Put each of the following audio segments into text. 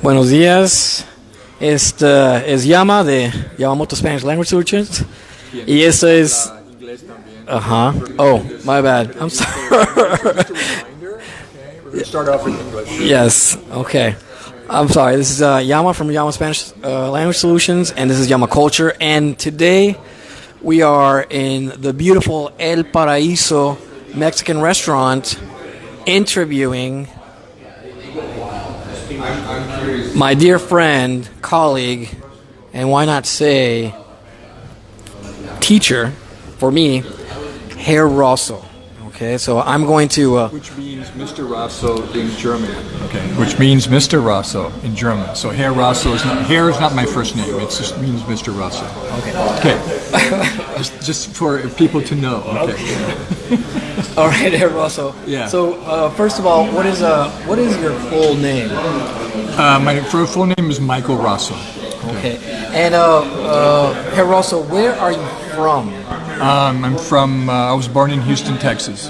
Buenos días. Esta es Yama de Yamamoto Spanish Language Solutions. Y esto es... Ingles también. Ajá. Oh, my bad. I'm sorry. Just a reminder, okay? We're going to start off in English. Yes. Okay. I'm sorry. This is Yama from Yama Spanish Language Solutions, and this is Yama Culture. And today we are in the beautiful El Paraíso Mexican restaurant interviewing my dear friend, colleague, and why not say teacher for me, Herr Rossow. Okay, so I'm going to... Which means Mr. Rossow in German. Okay, which means Mr. Rossow in German. So Herr Rossow is not... Herr is not my first name. It just means Mr. Rossow. Okay. Okay. just for people to know. Okay. All right, Herr Rossow. Yeah. So, first of all, what is your full name? My full name is Michael Rossow. Okay. And Herr Rossow, where are you from? I'm from. I was born in Houston, Texas.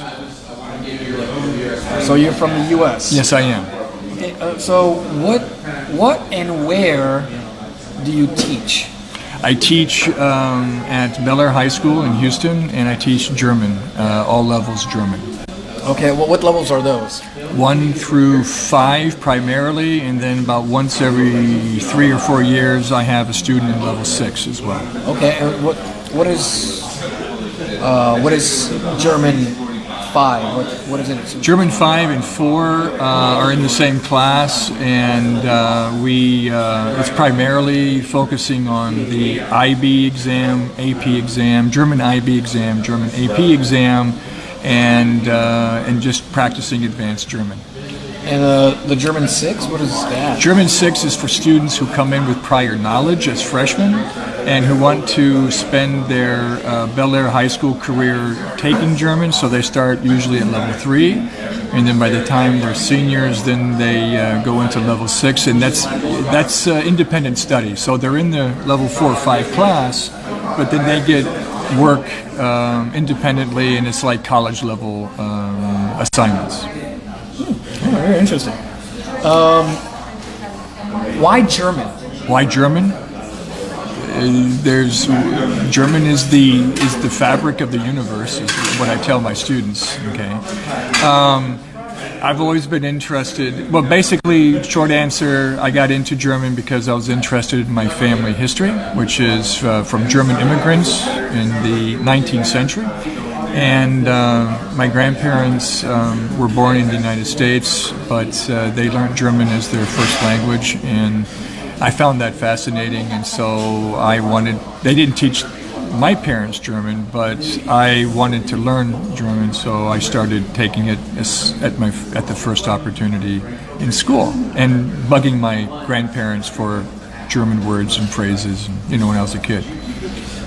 So you're from the U.S. Yes, I am. Okay, so what and where do you teach? I teach at Bellaire High School in Houston, and I teach German, all levels German. Okay, well, what levels are those? 1 through 5 primarily, and then about once every 3 or 4 years I have a student in level 6 as well. Okay, and what is German 5? What is it? German 5 and 4 are in the same class, and it's primarily focusing on the IB exam, AP exam, German IB exam, German AP exam, and just practicing advanced German. And the German 6, what is that? German 6 is for students who come in with prior knowledge as freshmen and who want to spend their Bellaire High School career taking German, so they start usually at level 3, and then by the time they're seniors, then they go into level 6, and that's independent study. So they're in the level 4 or 5 class, but then they get work independently, and it's like college level assignments. Oh, very interesting. Why German? Why German? German is the fabric of the universe, is what I tell my students. Okay. I've always been interested. Well, basically, short answer, I got into German because I was interested in my family history, which is from German immigrants in the 19th century. And my grandparents were born in the United States, but they learned German as their first language, and I found that fascinating. And so they didn't teach my parents German, but I wanted to learn German, so I started taking it at the first opportunity in school and bugging my grandparents for German words and phrases, when I was a kid.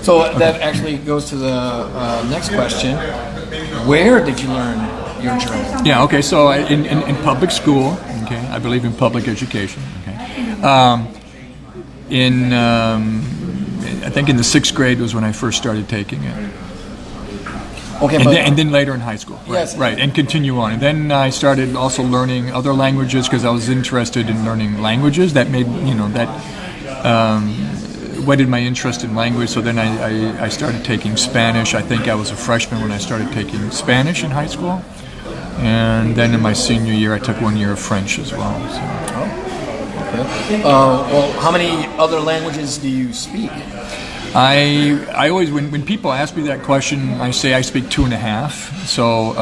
So that actually goes to the next question. Where did you learn your German? Yeah, okay, so in public school, okay, I believe in public education, okay. I think in the 6th grade was when I first started taking it. Okay, and then later in high school, yes, right, and continue on. And then I started also learning other languages because I was interested in learning languages. That made, whetted my interest in language. So then I started taking Spanish. I think I was a freshman when I started taking Spanish in high school. And then in my senior year, I took 1 year of French as well. So. Okay. Well, how many other languages do you speak? I always, when people ask me that question, I say I speak 2.5. So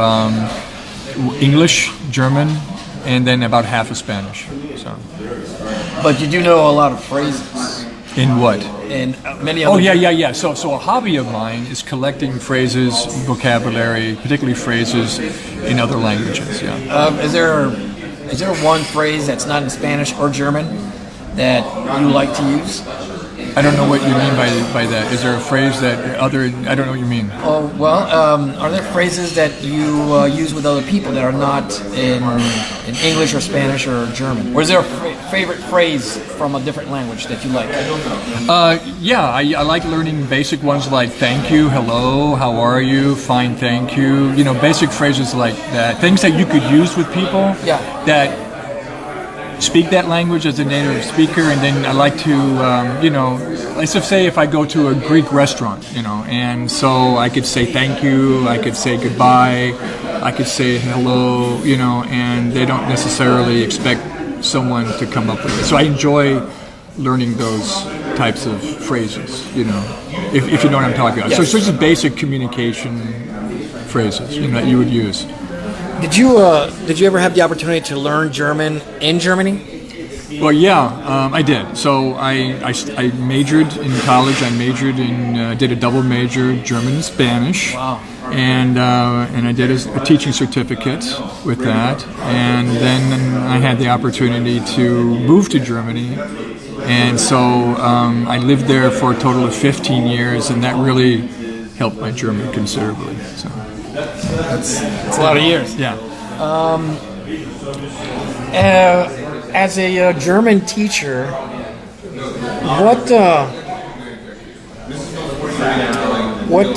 English, German, and then about half of Spanish. So. But you do know a lot of phrases. In what? In many other... Oh, yeah. So a hobby of mine is collecting phrases, vocabulary, particularly phrases in other languages, yeah. Is there one phrase that's not in Spanish or German that you like to use? I don't know what you mean by that. Is there a phrase that I don't know what you mean. Oh, well, are there phrases that you use with other people that are not in English or Spanish or German? Or is there a favorite phrase from a different language that you like? Yeah, I like learning basic ones like thank you, hello, how are you, fine, thank you. Basic phrases like that. Things that you could use with people. Yeah. That speak that language as a native speaker, and then I like to, let's just say if I go to a Greek restaurant, and so I could say thank you, I could say goodbye, I could say hello, and they don't necessarily expect someone to come up with it. So I enjoy learning those types of phrases, if you know what I'm talking about. Yes. So it's just basic communication phrases, that you would use. Did you ever have the opportunity to learn German in Germany? Well, yeah, I did. So I majored in college. I majored in did a double major, German and Spanish. Wow. And I did a teaching certificate with that. And then I had the opportunity to move to Germany. And so I lived there for a total of 15 years, and that really helped my German considerably. So. That's a lot of years. Yeah. As a German teacher, what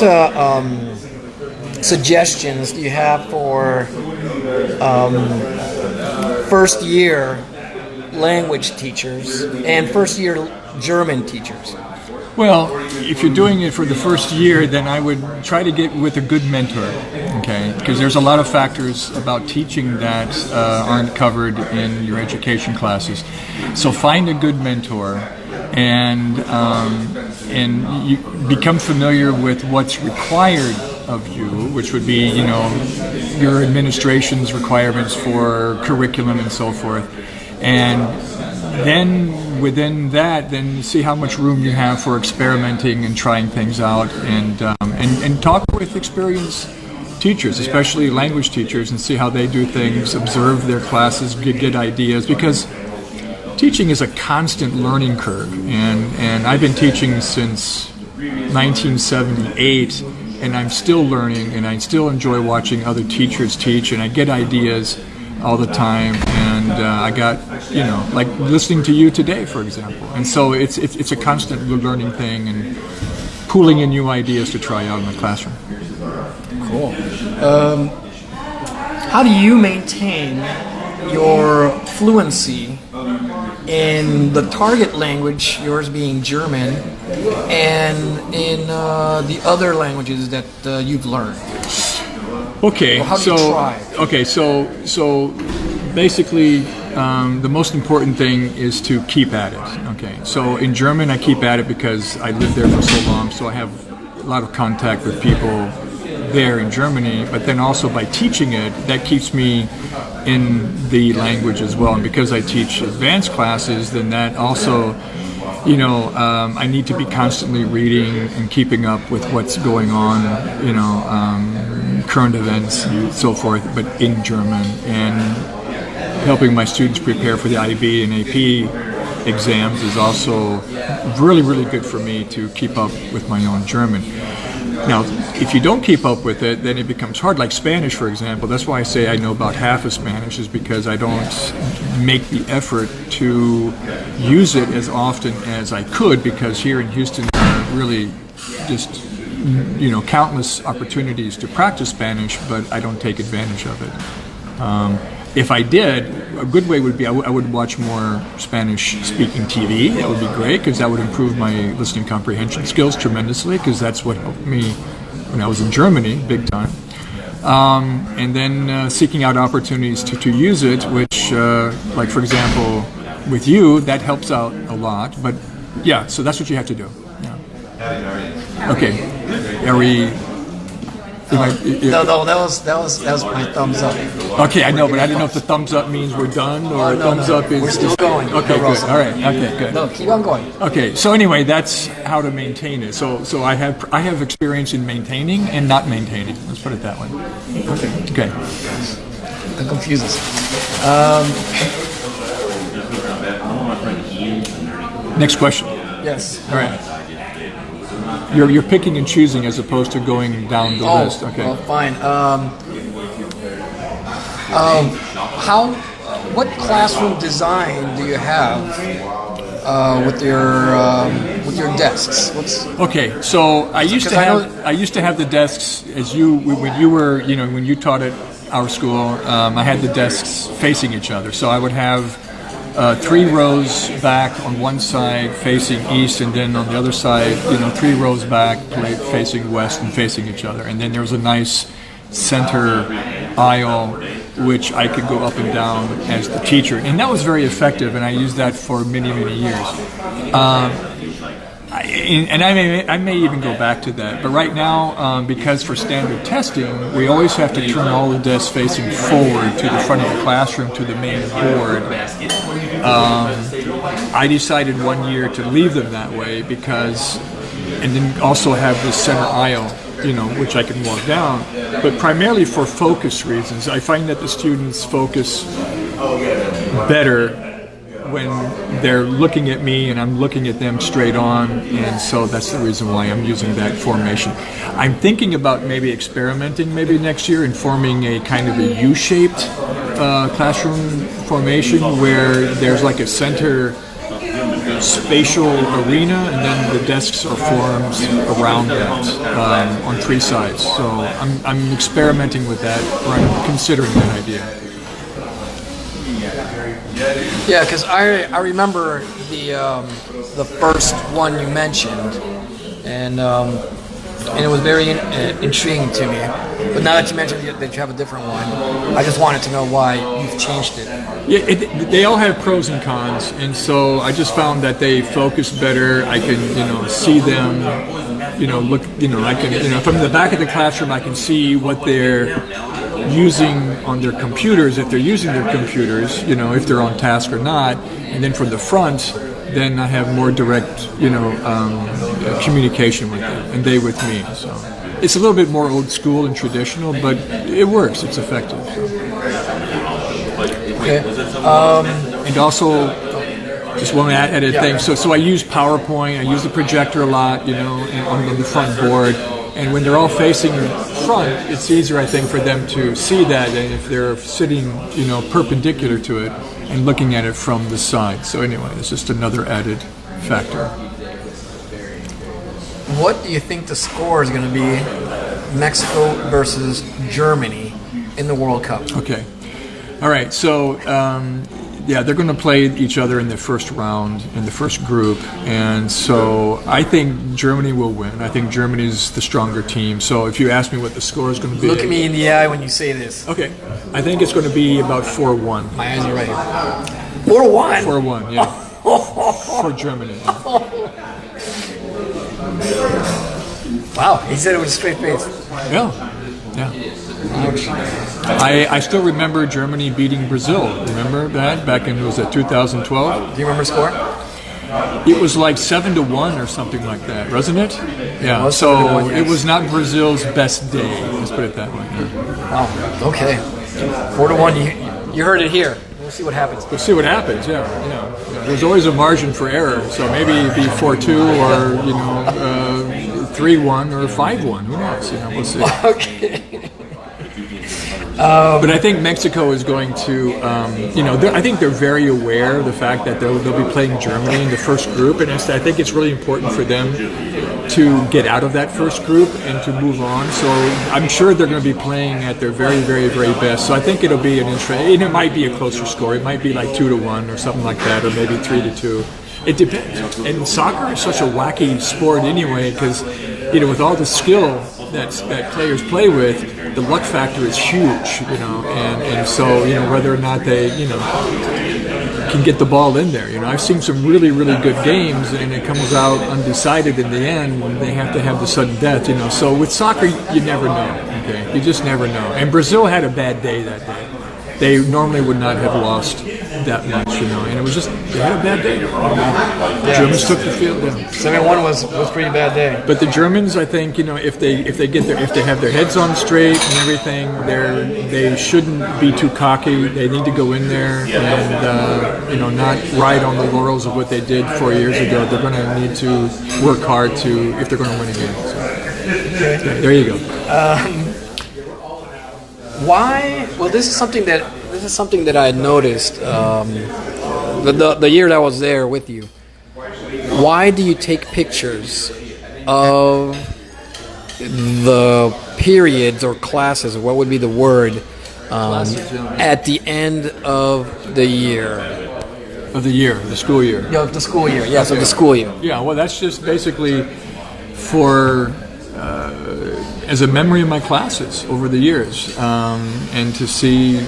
suggestions do you have for first year language teachers and first year German teachers? Well, if you're doing it for the first year, then I would try to get with a good mentor, okay? Because there's a lot of factors about teaching that aren't covered in your education classes. So find a good mentor and you become familiar with what's required of you, which would be, your administration's requirements for curriculum and so forth. And then within that, then see how much room you have for experimenting and trying things out, and talk with experienced teachers, especially language teachers, and see how they do things, observe their classes, get ideas, because teaching is a constant learning curve, and I've been teaching since 1978, and I'm still learning, and I still enjoy watching other teachers teach, and I get ideas all the time, and I got, like listening to you today, for example. And so it's a constant learning thing and pooling in new ideas to try out in the classroom. Cool. How do you maintain your fluency in the target language, yours being German, and in the other languages that you've learned? Okay, Well, how do you try? Okay, so basically, the most important thing is to keep at it. Okay, so in German, I keep at it because I lived there for so long, so I have a lot of contact with people there in Germany. But then also by teaching it, that keeps me in the language as well. And because I teach advanced classes, then that also, I need to be constantly reading and keeping up with what's going on. Current events and so forth, but in German, and helping my students prepare for the IB and AP exams is also really, really good for me to keep up with my own German. Now, if you don't keep up with it, then it becomes hard, like Spanish, for example. That's why I say I know about half of Spanish, is because I don't make the effort to use it as often as I could, because here in Houston there are really just countless opportunities to practice Spanish, but I don't take advantage of it. If I did, a good way would be I would watch more Spanish-speaking TV. That would be great, because that would improve my listening comprehension skills tremendously, because that's what helped me when I was in Germany, big time. And then seeking out opportunities to use it, which, like for example, with you, that helps out a lot. But yeah, so that's what you have to do. Yeah. Okay. Are we? No, that was my thumbs up. Okay, I know, but I didn't know if the thumbs up means we're done, or thumbs up is... We're still going. Okay, good. All right. Okay, good. No, keep on going. Okay, so anyway, that's how to maintain it. So I have experience in maintaining and not maintaining. Let's put it that way. Okay. That confuses. Next question. Yes. All right. You're picking and choosing as opposed to going down the list. Okay. Well, fine. What classroom design do you have with your desks? Okay, so I used to have the desks as when you taught at our school. I had the desks facing each other, so I would have 3 rows back on one side facing east, and then on the other side, 3 rows back facing west and facing each other. And then there was a nice center aisle which I could go up and down as the teacher. And that was very effective, and I used that for many, many years. I may even go back to that. But right now, because for standard testing, we always have to turn all the desks facing forward to the front of the classroom to the main board. I decided one year to leave them that way and then also have this center aisle, which I can walk down. But primarily for focus reasons, I find that the students focus better when they're looking at me and I'm looking at them straight on, and so that's the reason why I'm using that formation. I'm thinking about maybe experimenting next year and forming a kind of a U-shaped classroom formation where there's like a center spatial arena and then the desks are formed around that on 3 sides. So I'm experimenting with that, or I'm considering that idea. Yeah, because I remember the first one you mentioned, and it was very intriguing to me. But now that you mentioned that you have a different one, I just wanted to know why you've changed it. Yeah, they all have pros and cons, and so I just found that they focus better. I can see them, look, I can from the back of the classroom I can see what they're using on their computers, if they're using their computers, if they're on task or not, and then from the front, then I have more direct, communication with them, and they with me. So it's a little bit more old school and traditional, but it works. It's effective. So. Okay. And also, just one added thing. So I use PowerPoint. I use the projector a lot, on the front board. And when they're all facing front, it's easier, I think, for them to see that than if they're sitting, perpendicular to it and looking at it from the side. So anyway, it's just another added factor. What do you think the score is going to be, Mexico versus Germany in the World Cup? Okay. All right. So, they're going to play each other in the first round, in the first group, and so I think Germany will win. I think Germany's the stronger team. So if you ask me what the score is going to be... Look at me in the eye when you say this. Okay. I think it's going to be about 4-1. My eyes are right here. 4-1? 4-1, yeah. For Germany. Wow, he said it with a straight face. Yeah. I still remember Germany beating Brazil. Remember that back in, was it 2012? Do you remember the score? It was like 7-1 or something like that, wasn't it? Yeah. So it was not Brazil's best day. Let's put it that way. Wow. Okay. 4-1. You heard it here. We'll see what happens. We'll see what happens. Yeah. There's always a margin for error. So maybe it'd be 4-2 or 3-1 or 5-1. Who knows? We'll see. Okay. But I think Mexico is going to, I think they're very aware of the fact that they'll be playing Germany in the first group, and I think it's really important for them to get out of that first group and to move on. So I'm sure they're going to be playing at their very, very, very best. So I think it'll be an interesting, and it might be a closer score. It might be like 2-1 or something like that, or maybe 3-2. It depends. And soccer is such a wacky sport anyway, because with all the skill that players play with, the luck factor is huge, and so whether or not they can get the ball in there. I've seen some really, really good games, and it comes out undecided in the end when they have to have the sudden death. So with soccer, you never know. Okay, you just never know. And Brazil had a bad day that day. They normally would not have lost that much, and it was just they had a bad day. The Germans took the field. 7-1 was a pretty bad day. But the Germans, I think, if they have their heads on straight and everything, they shouldn't be too cocky. They need to go in there and not ride on the laurels of what they did 4 years ago. They're going to need to work hard if they're going to win again. So, there you go. Why? Well, this is something that I had noticed the year that I was there with you. Why do you take pictures of the periods or classes, or what would be the word, at the end of the year? Of the year, the school year. Yeah, of the school year. Yes, of the school year. Yeah, well, that's just basically for as a memory of my classes over the years, and to see,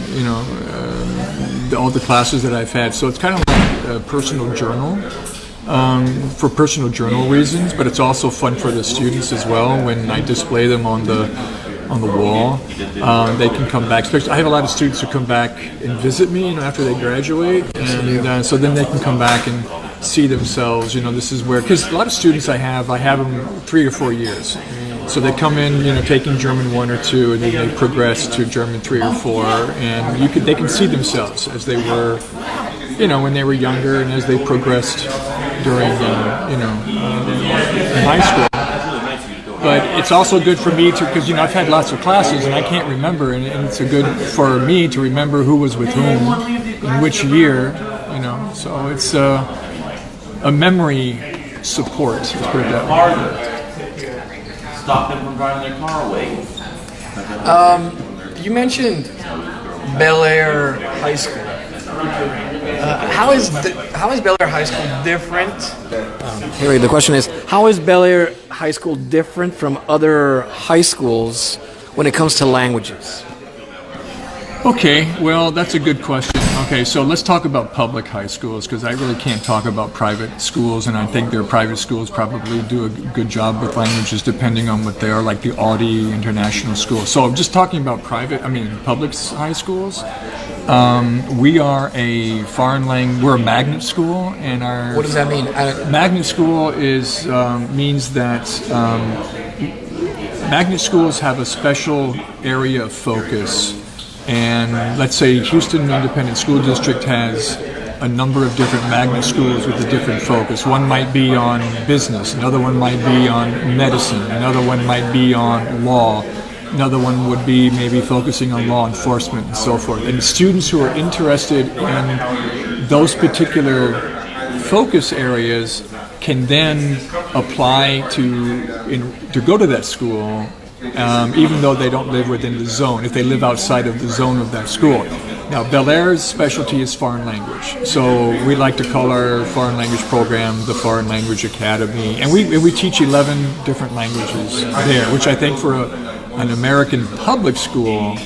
all the classes that I've had. So it's kind of like a personal journal, for personal journal reasons, but it's also fun for the students as well when I display them on the wall. They can come back. Especially, I have a lot of students who come back and visit me, after they graduate, and so then they can come back and see themselves. This is where, because a lot of students I have them 3 or 4 years. So they come in, taking German 1 or 2, and then they progress to German 3 or 4, and they can see themselves as they were, when they were younger, and as they progressed during, in high school. But it's also good for me to, because I've had lots of classes and I can't remember, and it's good for me to remember who was with whom in which year, So it's a memory support. Let's put it that way. Stop them from driving their car away. You mentioned Bellaire High School. How is Bellaire High School different? Here, the question is, how is Bellaire High School different from other high schools when it comes to languages? Okay, well, that's a good question. Okay, so let's talk about public high schools, because I really can't talk about private schools, and I think their private schools probably do a good job with languages depending on what they are, like the Audi International School. So I'm just talking about public high schools. We are a we're a magnet school, and our... What does that mean? Magnet school means that magnet schools have a special area of focus. And let's say Houston Independent School District has a number of different magnet schools with a different focus. One might be on business, another one might be on medicine, another one might be on law, another one would be maybe focusing on law enforcement and so forth. And students who are interested in those particular focus areas can then apply to go to that school, even though they don't live within the zone, if they live outside of the zone of that school. Now, Bellaire's specialty is foreign language, so we like to call our foreign language program the Foreign Language Academy, and we teach 11 different languages there, which I think for an American public school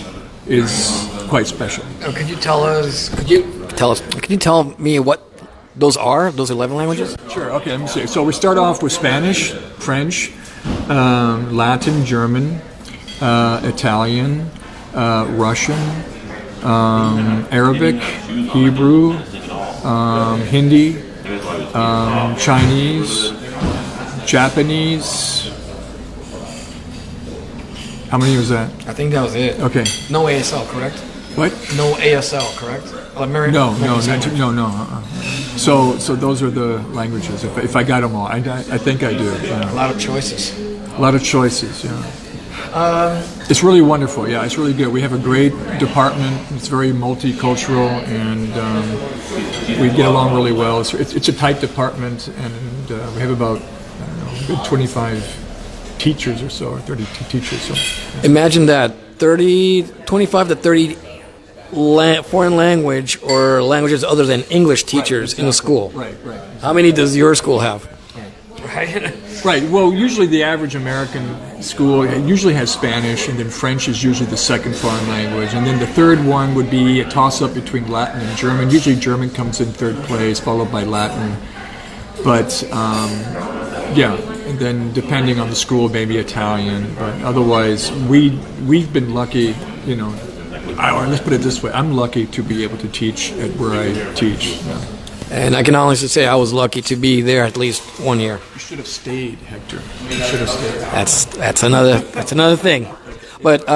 is quite special. Could you tell me what those are, those 11 languages? Sure, okay, let me see. So we start off with Spanish, French, Latin, German, Italian, Russian, Arabic, Hebrew, Hindi, Chinese, Japanese. How many was that? I think that was it. Okay. No ASL, correct? What? No ASL, correct? No. So those are the languages. If I got them all, I think I do. A lot of choices. A lot of choices. Yeah. It's really wonderful. Yeah, it's really good. We have a great department. It's very multicultural, and we get along really well. It's a tight department, and we have about 25 teachers or so, or 30 teachers. So imagine that 25 to 30 foreign language or languages other than English teachers in a school. Right. How many does your school have? Right. Well, usually the average American school usually has Spanish, and then French is usually the second foreign language, and then the third one would be a toss-up between Latin and German. Usually German comes in third place, followed by Latin. But and then depending on the school, maybe Italian. But otherwise, we've been lucky. Let's put it this way: I'm lucky to be able to teach at where I teach. And I can honestly say I was lucky to be there at least 1 year. You should have stayed, Hector. You should have stayed. That's another thing. But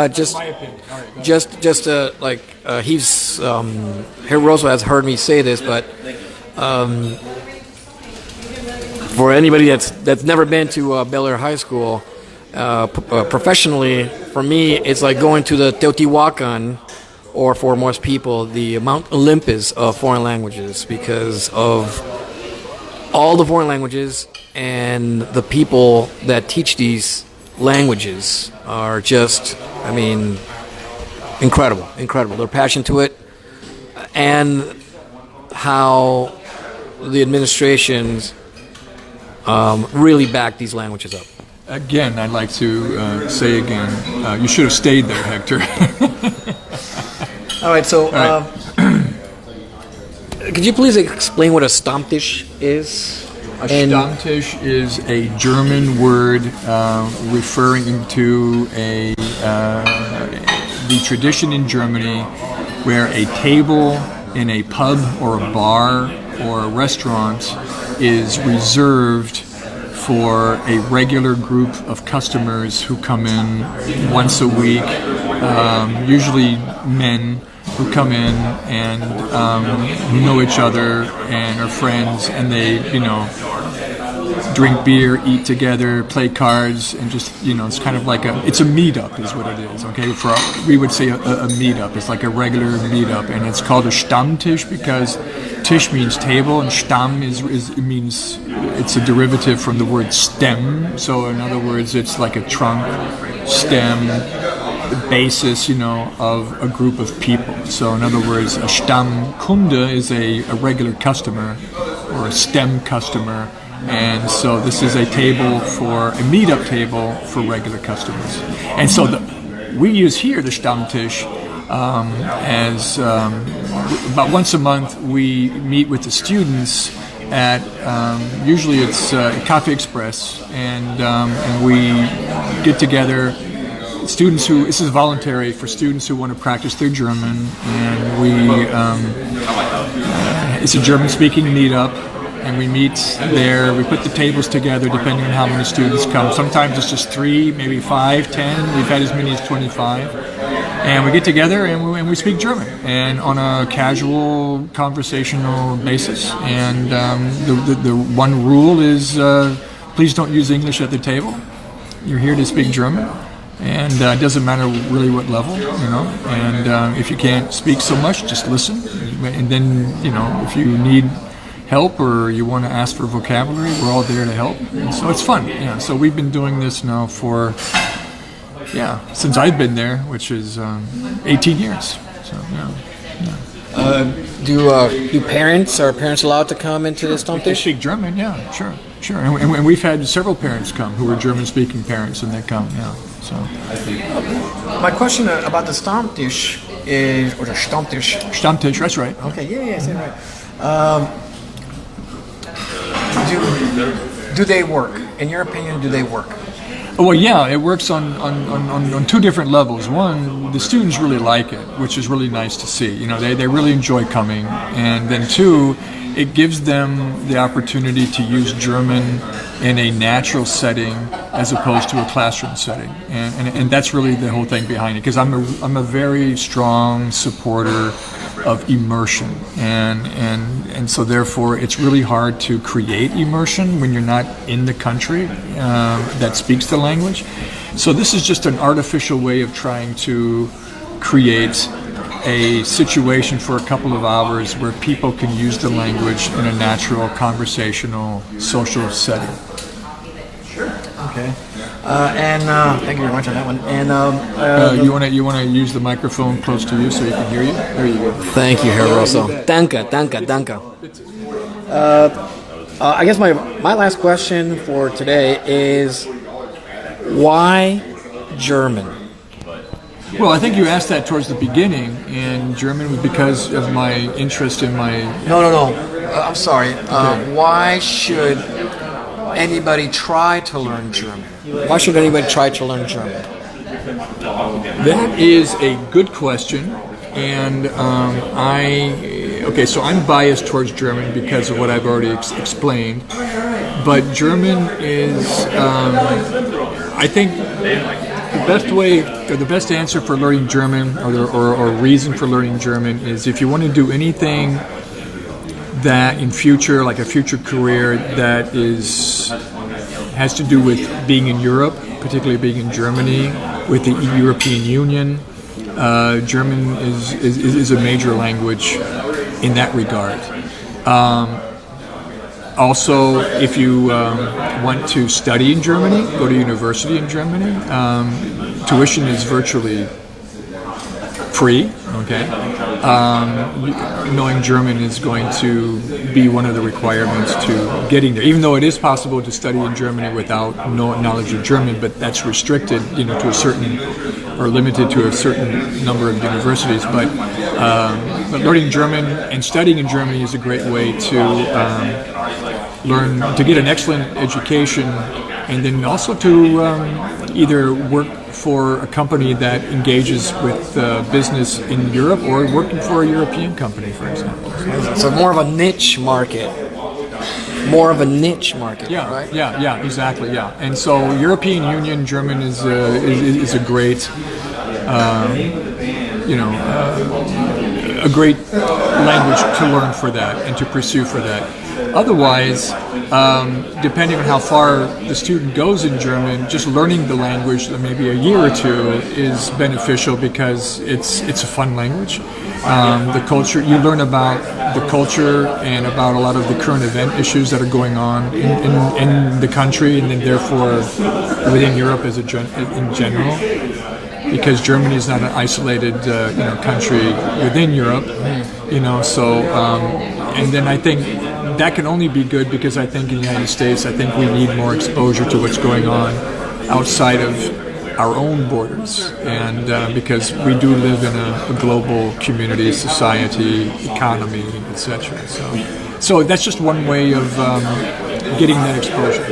he's Herr Rossow has heard me say this, but for anybody that's never been to Bellaire High School, professionally, for me, it's like going to the Teotihuacan, or for most people, the Mount Olympus of foreign languages, because of all the foreign languages, and the people that teach these languages are just, incredible. Their passion to it, and how the administrations really back these languages up? Again, I'd like to say again, you should have stayed there, Hector. All right, so All could you please explain what a Stammtisch is? A Stammtisch is a German word referring to the tradition in Germany where a table in a pub or a bar or a restaurant is reserved for a regular group of customers who come in once a week, usually men who come in and who know each other and are friends, and they, drink beer, eat together, play cards, and just, it's kind of like it's a meetup is what it is, okay? We would say a meetup. It's like a regular meetup, and it's called a Stammtisch because Tisch means table, and Stamm means it's a derivative from the word stem. So in other words, it's like a trunk, stem, basis, of a group of people. So in other words, a Stammkunde is a regular customer or a stem customer. And so this is a meetup table for regular customers. And so we use here the Stammtisch as about once a month we meet with the students at usually it's Cafe Express, and we get together. Students this is voluntary for students who want to practice their German, and it's a German-speaking meetup. And we meet there, we put the tables together depending on how many students come. Sometimes it's just 3, maybe 5, 10. We've had as many as 25. And we get together and we speak German, and on a casual conversational basis. And the one rule is please don't use English at the table. You're here to speak German. And it doesn't matter really what level, And if you can't speak so much, just listen. And then, if you need help or you want to ask for vocabulary, we're all there to help. And so it's fun. Yeah. So we've been doing this now for since I've been there, which is 18 years. So Do parents are parents allowed to come into this Stammtisch? They speak German, yeah, sure. And we've had several parents come who are German-speaking parents, and they come, yeah. So my question about the Stammtisch is, or the Stammtisch. Stammtisch, that's right. Okay, yeah, say it right. Do they work? In your opinion, do they work? Well, yeah, it works on two different levels. One, the students really like it, which is really nice to see. They really enjoy coming. And then two, it gives them the opportunity to use German in a natural setting as opposed to a classroom setting. And that's really the whole thing behind it, because I'm a very strong supporter of immersion, and so therefore it's really hard to create immersion when you're not in the country that speaks the language. So this is just an artificial way of trying to create a situation for a couple of hours where people can use the language in a natural, conversational, social setting. Sure. Okay. Thank you very much on that one. And you want to use the microphone close to you so you can hear you. There you go. Thank you, Herr Rossow. Danke. I guess my last question for today is, why German? Well, I think you asked that towards the beginning, and German was because of my interest in my... No. I'm sorry. Okay. Why should anybody try to learn German? Why should anybody try to learn German? That is a good question, and so I'm biased towards German because of what I've already explained, but German is, I think, the best answer for learning German, or reason for learning German, is if you want to do anything that in future, like a future career that has to do with being in Europe, particularly being in Germany, with the European Union. German is a major language in that regard. Also, if you want to study in Germany, go to university in Germany, tuition is virtually free, okay? knowing German is going to be one of the requirements to getting there. Even though it is possible to study in Germany without no knowledge of German, but that's restricted, to a certain, or limited to a certain number of universities. But learning German and studying in Germany is a great way to learn, to get an excellent education, and then also to either work for a company that engages with business in Europe, or working for a European company, for example. So more of a niche market. More of a niche market, Yeah, right? yeah, exactly, yeah. And so European Union German is a great, a great language to learn for that and to pursue for that. Otherwise, depending on how far the student goes in German, just learning the language, maybe a year or two, is beneficial because it's a fun language. The culture, you learn about the culture and about a lot of the current event issues that are going on in the country, and then therefore within Europe in general. Because Germany is not an isolated, country within Europe, and then I think that can only be good because I think in the United States, I think we need more exposure to what's going on outside of our own borders, and because we do live in a global community, society, economy, etc. So that's just one way of getting that exposure.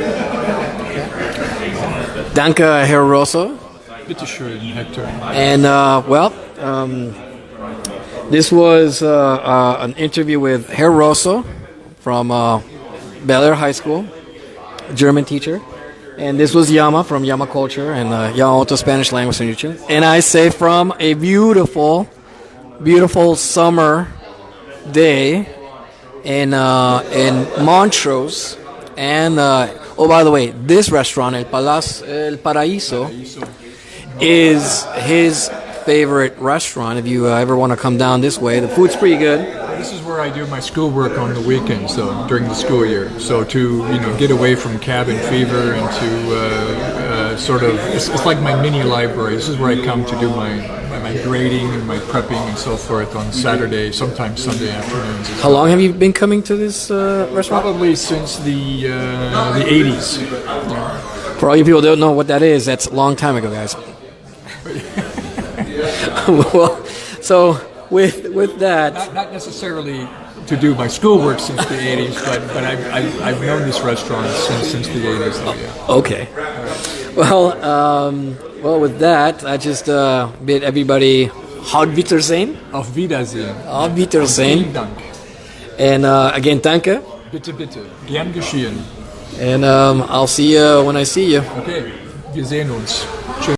Danke, Herr Rossow. Bitte schön, Hector. And this was an interview with Herr Rossow from Bellaire High School, German teacher. And this was YAMA from YAMA COOL-TURE and YAMA Spanish Language Institute. And I say from a beautiful, beautiful summer day in Montrose. And, oh, by the way, this restaurant, El Paraíso, is his favorite restaurant. If you ever want to come down this way, the food's pretty good. This is where I do my schoolwork on the weekends, though, during the school year. So to get away from cabin fever and to sort of, it's like my mini library. This is where I come to do my grading and my prepping and so forth on Saturday, sometimes Sunday afternoons. How long have you been coming to this restaurant? Probably since the 80s. For all you people who don't know what that is, that's a long time ago, guys. Well, so with that, not necessarily to do my schoolwork since the 80s, but I've known this restaurant since the 80s. So yeah. Okay. Well, with that, I just bid everybody Auf Wiedersehen. Auf Wiedersehen. Auf Wiedersehen. Vielen Dank. And again, danke. Bitte, bitte. Gern geschehen. And I'll see you when I see you. Okay, wir sehen uns. Tschüss.